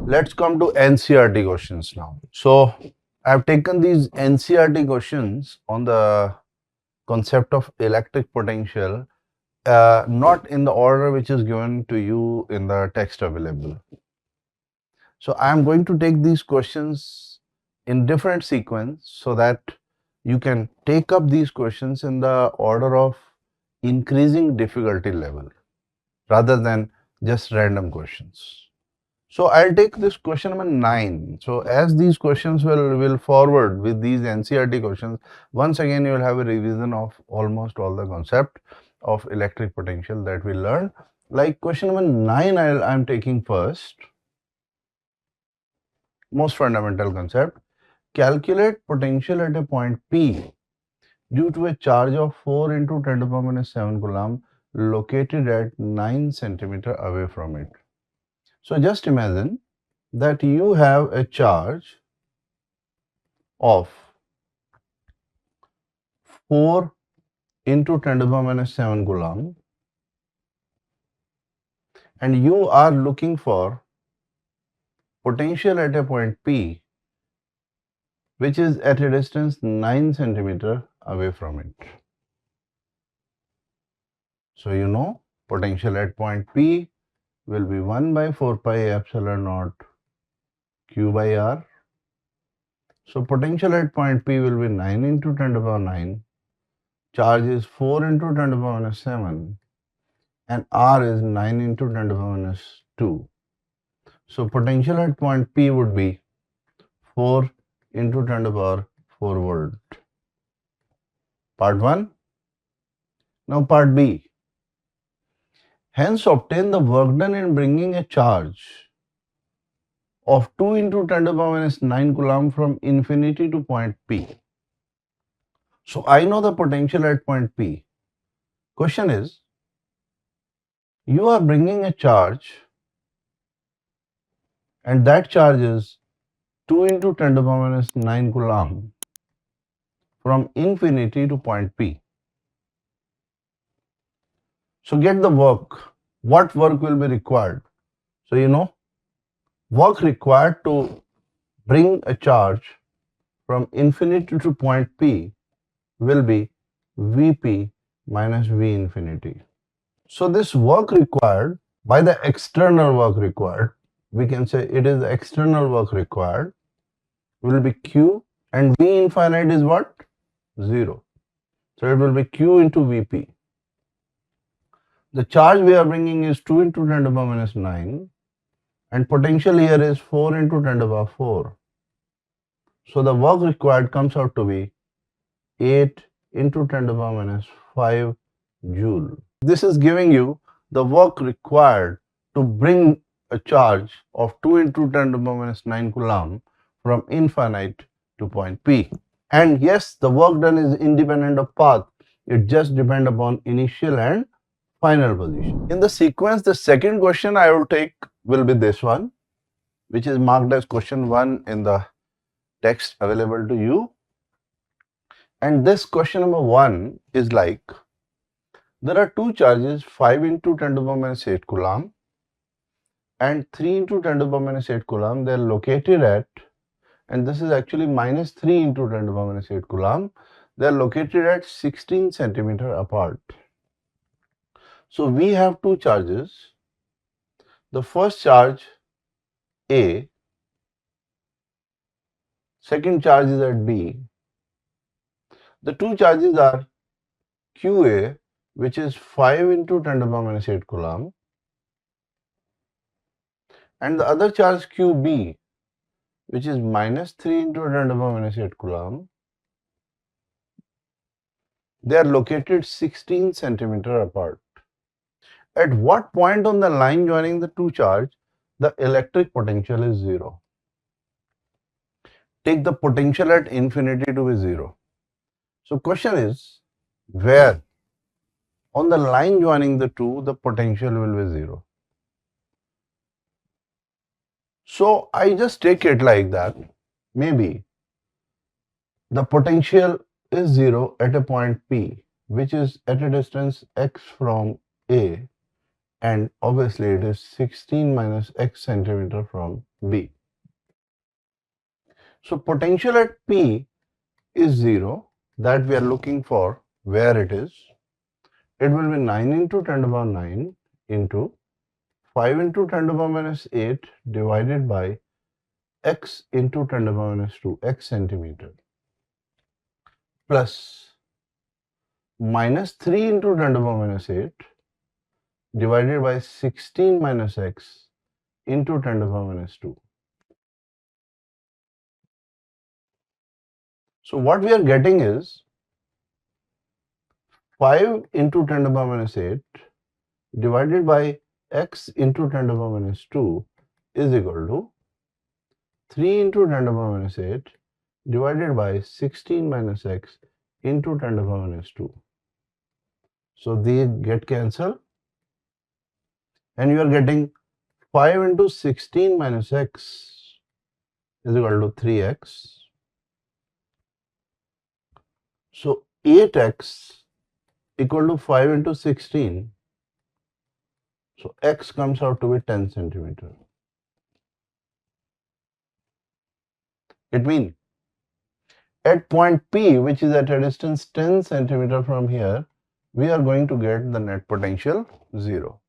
Let's come to NCRT questions now. So I've taken these NCRT questions on the concept of electric potential, not in the order which is given to you in the text available. So I'm going to take these questions in different sequence so that you can take up these questions in the order of increasing difficulty level rather than just random questions. So I'll take this question number 9. So as these questions will forward with these NCRT questions, once again you will have a revision of almost all the concept of electric potential that we learned. Like question number 9 I'm taking first. Most fundamental concept. Calculate potential at a point P due to a charge of 4 into 10 to the power minus 7 coulomb located at 9 centimeter away from it. So just imagine that you have a charge of 4 into 10 to the power minus 7 coulomb and you are looking for potential at a point P which is at a distance 9 centimeter away from it. So you know potential at point P will be 1 by 4 pi epsilon naught Q by R. So potential at point P will be 9 into 10 to the power 9. Charge is 4 into 10 to the power minus 7 and R is 9 into 10 to the power minus 2. So potential at point P would be 4 into 10 to the power 4 volt. Part 1. Now part B. Hence obtain the work done in bringing a charge of 2 into 10 to the power minus 9 coulomb from infinity to point P. So I know the potential at point P. Question is, you are bringing a charge and that charge is 2 into 10 to the power minus 9 coulomb from infinity to point P. So get the work. What work will be required? So you know, work required to bring a charge from infinity to point P will be Vp minus V infinity. So this work required by the external work required, we can say it is the external work required, will be Q and V infinite is what? 0. So it will be Q into Vp. The charge we are bringing is 2 into 10 to the power minus 9 and potential here is 4 into 10 to the power 4. So the work required comes out to be 8 into 10 to the power minus 5 joule. This is giving you the work required to bring a charge of 2 into 10 to the power minus 9 coulomb from infinite to point P. And yes, the work done is independent of path. It just depends upon initial and final position. In the sequence, the second question I will take will be this one, which is marked as question 1 in the text available to you. And this question number 1 is like, there are two charges 5 into 10 to the power minus 8 coulomb and 3 into 10 to the power minus 8 coulomb. They are located at, and this is actually minus 3 into 10 to the power minus 8 coulomb. They are located at 16 centimeter apart. So we have two charges. The first charge A, second charge is at B. The two charges are QA, which is 5 into 10 to the power minus 8 coulomb, and the other charge QB, which is minus 3 into 10 to the power minus 8 coulomb. They are located 16 centimeter apart. At what point on the line joining the two charge, the electric potential is 0? Take the potential at infinity to be 0. So question is, where on the line joining the two, the potential will be 0? So I just take it like that. Maybe the potential is 0 at a point P, which is at a distance x from A, and obviously it is 16 minus x centimeter from B. So potential at P is 0, that we are looking for where it is. It will be 9 into 10 to the power 9 into 5 into 10 to the power minus 8 divided by x into 10 to the power minus 2, x centimeter, plus minus 3 into 10 to the power minus 8 divided by 16 minus x into 10 to the power minus 2. So what we are getting is 5 into 10 to the power minus 8 divided by x into 10 to the power minus 2 is equal to 3 into 10 to the power minus 8 divided by 16 minus x into 10 to the power minus 2. So they get cancelled and you are getting 5 into 16 minus x is equal to 3x. So 8x equal to 5 into 16. So x comes out to be 10 centimeter. It means at point P, which is at a distance 10 centimeter from here, we are going to get the net potential 0.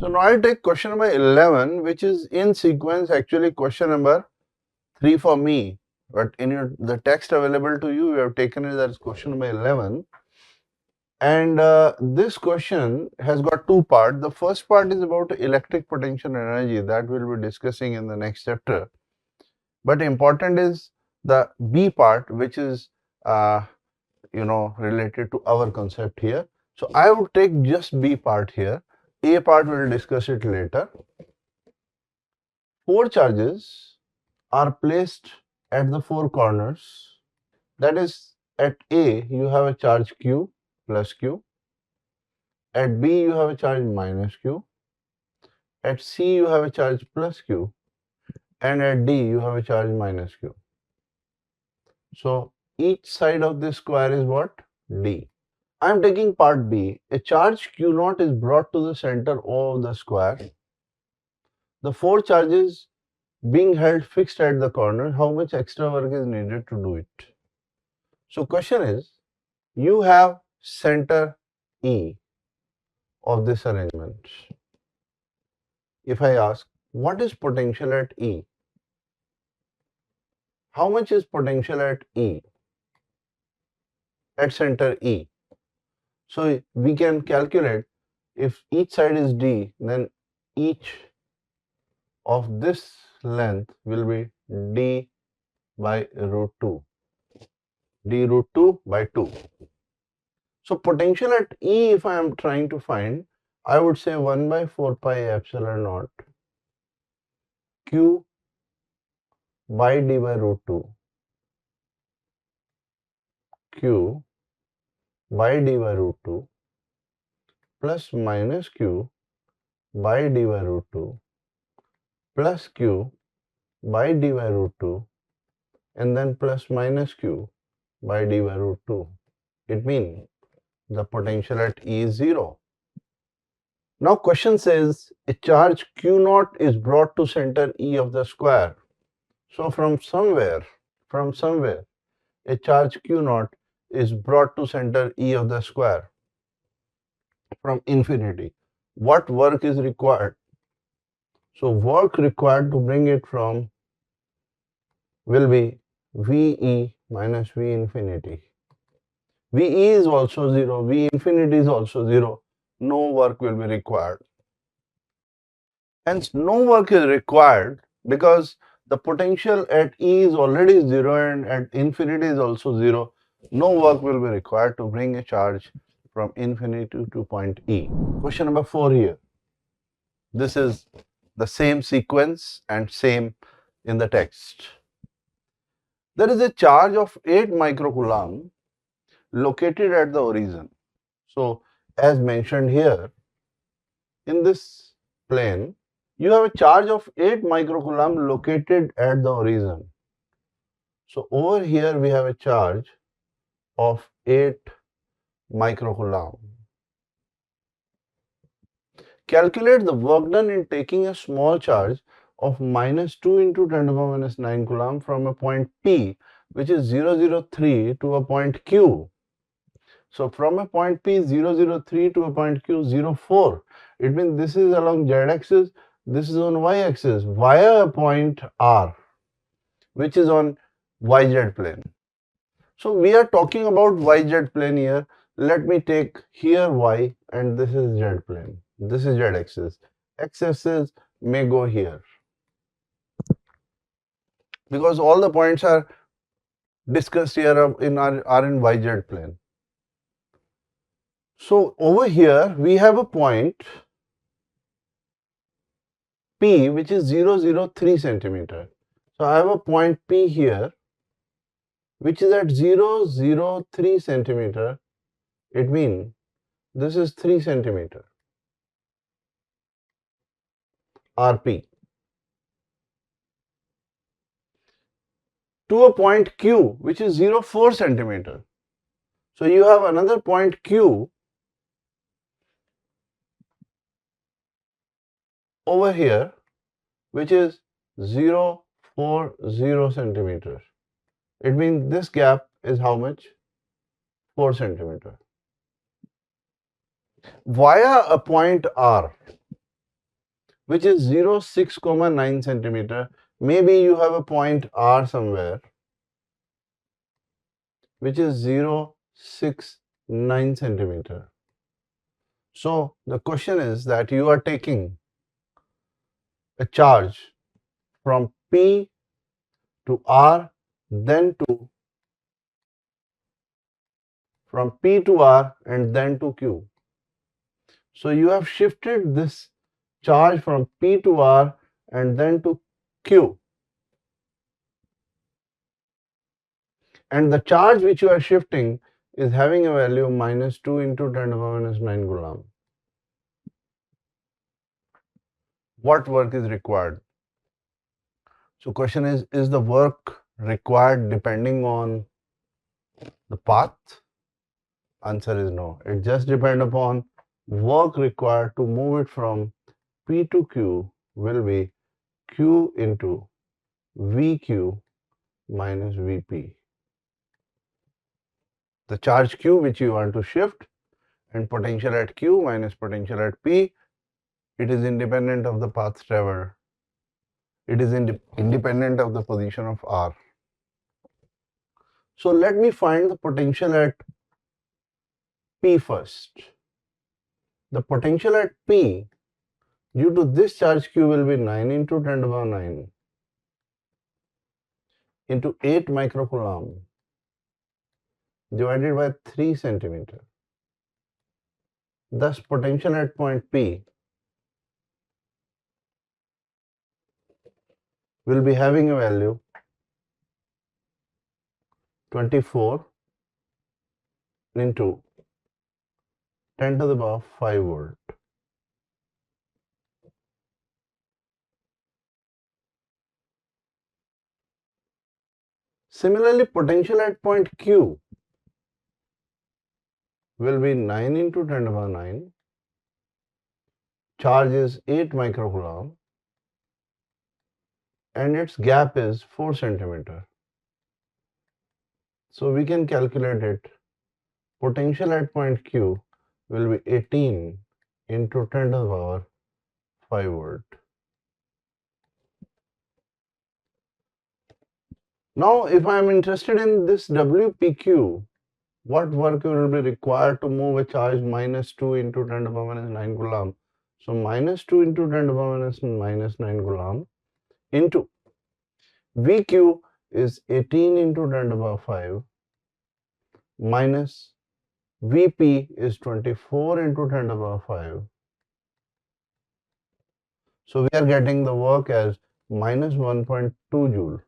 So now I take question number 11, which is in sequence actually question number 3 for me, but in the text available to you, you have taken it as question number 11. And this question has got two parts. The first part is about electric potential energy that we'll be discussing in the next chapter. But important is the B part, which is related to our concept here. So I would take just B part here. A part we'll discuss it later. 4 charges are placed at the 4 corners. That is, at A you have a charge Q plus Q. At B you have a charge minus Q. At C you have a charge plus Q. And at D you have a charge minus Q. So each side of this square is what? D. I am taking part B. A charge Q0 is brought to the center of the square. The 4 charges being held fixed at the corner, how much extra work is needed to do it? So question is, you have center E of this arrangement. If I ask, what is potential at E? How much is potential at E? At center E. So we can calculate, if each side is D, then each of this length will be D by root 2. D root 2 by 2. So potential at E, if I am trying to find, I would say 1 by 4 pi epsilon naught Q by D by root 2 Q by D by root 2 plus minus Q by D by root 2 plus Q by D by root 2 and then plus minus Q by D by root 2. It means the potential at E is 0. Now question says a charge Q0 is brought to center E of the square. So from somewhere, a charge Q0 is brought to center E of the square from infinity. What work is required? So work required to bring it from will be VE minus V infinity. VE is also 0, V infinity is also 0. No work will be required. Hence, no work is required because the potential at E is already 0 and at infinity is also 0. No work will be required to bring a charge from infinity to point E. Question number 4 here. This is the same sequence and same in the text. There is a charge of 8 microcoulomb located at the origin. So, as mentioned here, in this plane, you have a charge of 8 microcoulomb located at the origin. So, over here we have a charge of 8 microcoulomb. Calculate the work done in taking a small charge of minus 2 into 10 to the power minus 9 coulomb from a point P, which is 003, to a point Q. So from a point P 003 to a point Q 04, it means this is along z-axis, this is on y-axis via a point R, which is on yz plane. So we are talking about yz plane here. Let me take here y and this is z plane. This is z-axis. X-axis may go here because all the points are discussed here are in yz plane. So over here we have a point P which is 003 centimeter. So I have a point P here which is at 003 centimeter. It means this is 3 centimeter RP. To a point Q which is 04 centimeter. So you have another point Q over here which is 040 centimeters. It means this gap is how much? 4 centimeter. Via a point R which is 06,9 centimeter, maybe you have a point R somewhere which is 069 centimeter. So the question is that you are taking a charge from P to R, then to from P to R and then to Q. So you have shifted this charge from P to R and then to Q. And the charge which you are shifting is having a value of minus 2 into 10 to the power minus 9 coulomb. What work is required? So question is the work required depending on the path? Answer is no. It just depends upon work required to move it from P to Q will be Q into VQ minus VP. The charge Q which you want to shift and potential at Q minus potential at P, it is independent of the path traveled. It is independent of the position of R. So let me find the potential at P first. The potential at P due to this charge Q will be 9 into 10 to the power 9 into 8 microcoulomb divided by 3 centimeter. Thus potential at point P will be having a value 24 into 10 to the power 5 volt. Similarly, potential at point Q will be 9 into 10 to the power 9. Charge is 8 microcoulomb and its gap is 4 centimeter. So we can calculate it. Potential at point Q will be 18 into 10 to the power 5 volt. Now, if I am interested in this WPQ, what work will be required to move a charge minus 2 into 10 to the power minus 9 coulomb? So, minus 2 into 10 to the power minus 9 coulomb into VQ is 18 into 10 to the power 5 minus VP is 24 into 10 to the power 5. So, we are getting the work as minus 1.2 joule.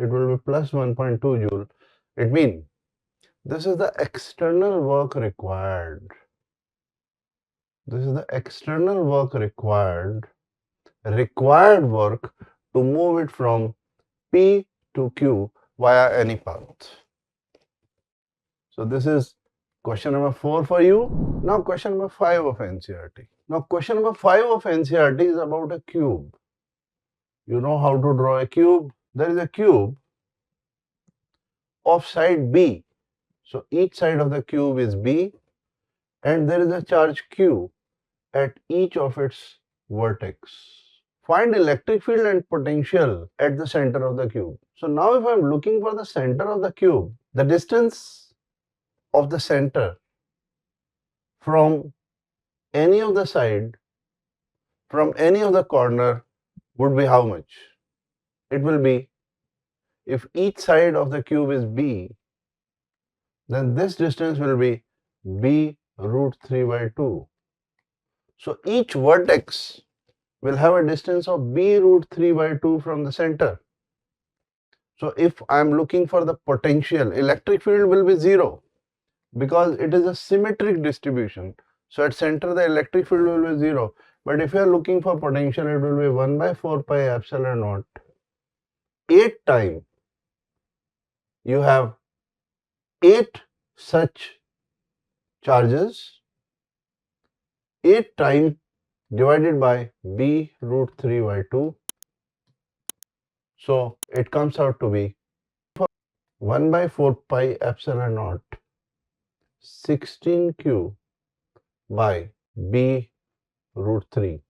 It will be plus 1.2 joule. It means this is the external work required. This is the external work required work to move it from P to Q via any path. So this is question number 4 for you. Now question number 5 of NCERT. Now question number 5 of NCERT is about a cube. You know how to draw a cube. There is a cube of side B. So each side of the cube is B and there is a charge Q at each of its vertex. Find electric field and potential at the center of the cube. So now if I am looking for the center of the cube, the distance of the center from any of the side, from any of the corner would be how much? It will be, if each side of the cube is B, then this distance will be B root 3 by 2. So each vertex will have a distance of B root 3 by 2 from the center. So if I am looking for the potential, electric field will be 0 because it is a symmetric distribution. So at center the electric field will be 0. But if you are looking for potential, it will be 1 by 4 pi epsilon naught. 8 time you have 8 such charges, 8 time divided by B root 3 by 2. So it comes out to be 1 by 4 pi epsilon naught 16Q by B root 3.